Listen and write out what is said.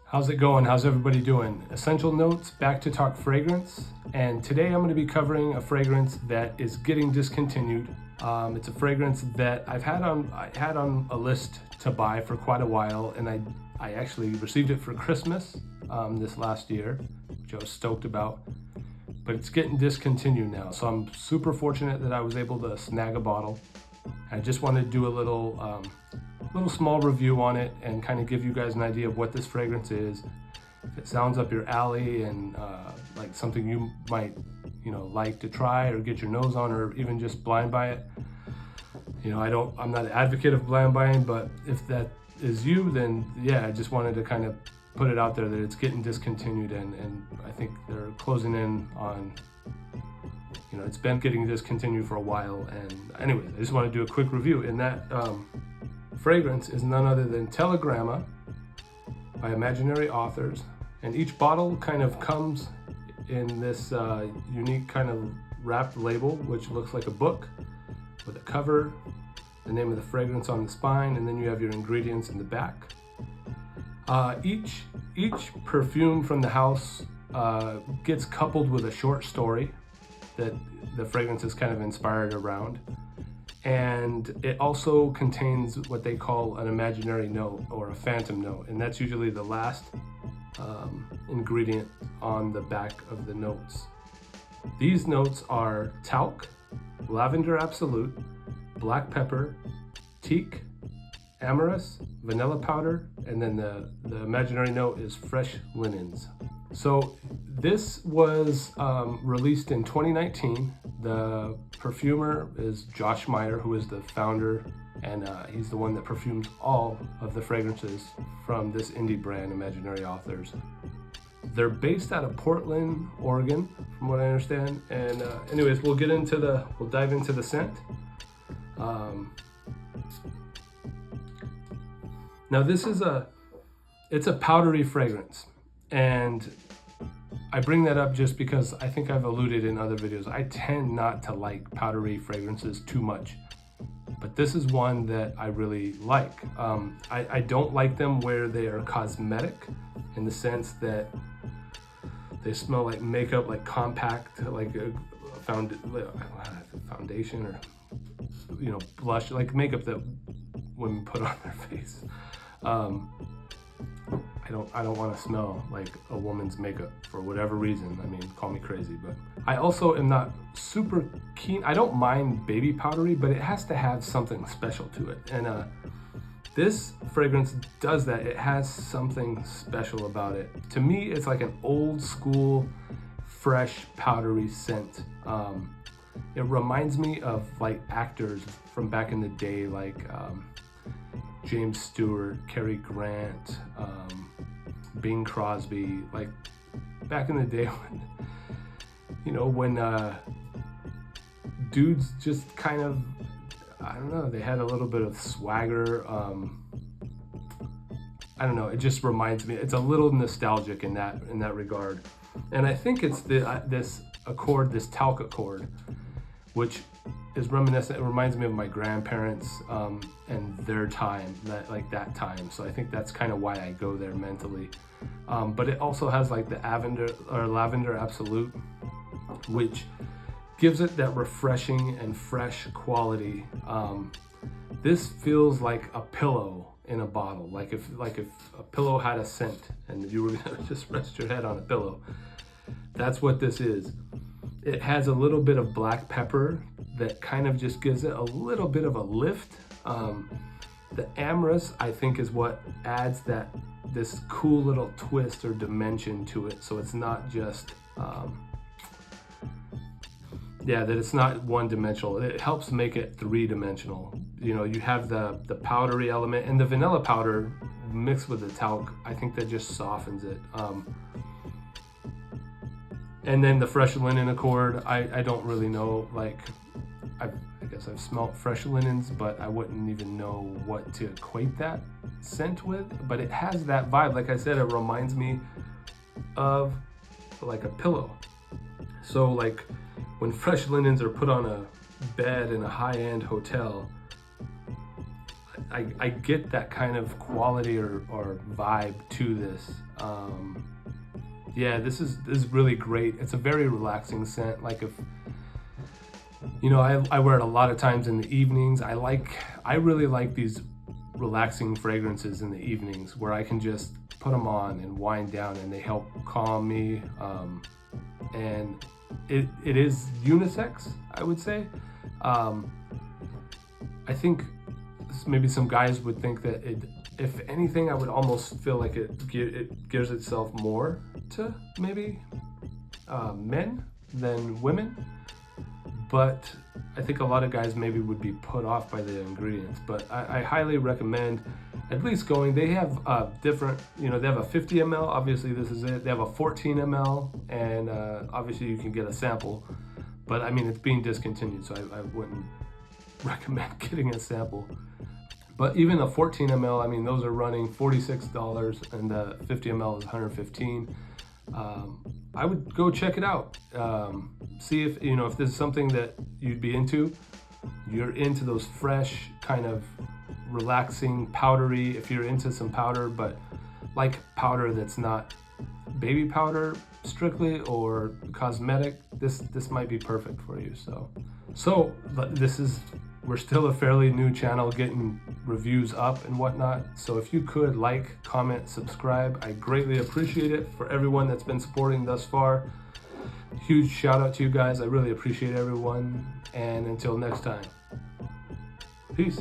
How's it going? How's everybody doing? Essential Notes, back to talk fragrance. And today I'm going to be covering a fragrance that is getting discontinued. It's a fragrance that I had on a list to buy for quite a while, and I actually received it for Christmas this last year, which I was stoked about. But it's getting discontinued now, so I'm super fortunate that I was able to snag a bottle. I just wanted to do a little small review on it and kind of give you guys an idea of what this fragrance is. If it sounds up your alley and like something you might like to try or get your nose on, or even just blind buy it. I'm not an advocate of blind buying, but if that is you, then yeah, I just wanted to kind of put it out there that it's getting discontinued, and I think they're closing in on, it's been getting discontinued for a while. And anyways, I just want to do a quick review. And that fragrance is none other than Telegramma by Imaginary Authors. And each bottle kind of comes in this unique kind of wrapped label, which looks like a book with a cover, the name of the fragrance on the spine, and then you have your ingredients in the back. Each perfume from the house gets coupled with a short story that the fragrance is kind of inspired around. And it also contains what they call an imaginary note or a phantom note, and that's usually the last ingredient on the back of the notes. These notes are talc, lavender absolute, black pepper, teak, amorous, vanilla powder, and then the imaginary note is fresh linens. So this was released in 2019. The perfumer is Josh Meyer, who is the founder, and he's the one that perfumes all of the fragrances from this indie brand, Imaginary Authors. They're based out of Portland, Oregon, from what I understand. And anyways, we'll dive into the scent. Now this is it's a powdery fragrance, and I bring that up just because I think I've alluded in other videos. I tend not to like powdery fragrances too much, but this is one that I really like. I don't like them where they are cosmetic, in the sense that they smell like makeup, like compact, like a foundation or blush, like makeup that women put on their face. I don't want to smell like a woman's makeup for whatever reason. I mean, call me crazy, but I also am not super keen. I don't mind baby powdery, but it has to have something special to it. And this fragrance does that. It has something special about it. To me, it's like an old school, fresh, powdery scent. It reminds me of like actors from back in the day, like James Stewart, Cary Grant, Bing Crosby, like back in the day when dudes just kind of, I don't know, they had a little bit of swagger. I don't know, it just reminds me, it's a little nostalgic in that regard. And I think it's this accord, this talc accord, which is reminiscent. It reminds me of my grandparents and their time, that time. So I think that's kind of why I go there mentally. But it also has like the lavender absolute, which gives it that refreshing and fresh quality. This feels like a pillow in a bottle. Like if a pillow had a scent and you were gonna just rest your head on a pillow, that's what this is. It has a little bit of black pepper that kind of just gives it a little bit of a lift. The amorous, I think, is what adds this cool little twist or dimension to it. So it's not just, that it's not one-dimensional. It helps make it three-dimensional. You have the powdery element, and the vanilla powder mixed with the talc, I think that just softens it. And then the fresh linen accord, I don't really know, like, I guess I've smelt fresh linens, but I wouldn't even know what to equate that scent with. But it has that vibe. Like I said, it reminds me of like a pillow. So like when fresh linens are put on a bed in a high-end hotel, I get that kind of quality or vibe to this. Yeah, this is really great. It's a very relaxing scent. Like, if you know, I wear it a lot of times in the evenings. I really like these relaxing fragrances in the evenings where I can just put them on and wind down, and they help calm me. And it is unisex, I would say. I think maybe some guys would think that if anything, I would almost feel like it gears itself more to maybe men than women. But I think a lot of guys maybe would be put off by the ingredients. But I highly recommend at least going. They have different, you know, they have a 50 ml, obviously this is it. They have a 14 ml, and obviously you can get a sample. But I mean, it's being discontinued, so I wouldn't recommend getting a sample. But even the 14 ml, I mean, those are running $46, and the 50 ml is $115. I would go check it out. See if, you know, if this is something that you'd be into. You're into those fresh, kind of relaxing, powdery, if you're into some powder, but like powder that's not baby powder strictly or cosmetic, this might be perfect for you. So we're still a fairly new channel, getting reviews up and whatnot. So if you could like, comment, subscribe, I greatly appreciate it. For everyone that's been supporting thus far, huge shout out to you guys. I really appreciate everyone. And until next time, peace.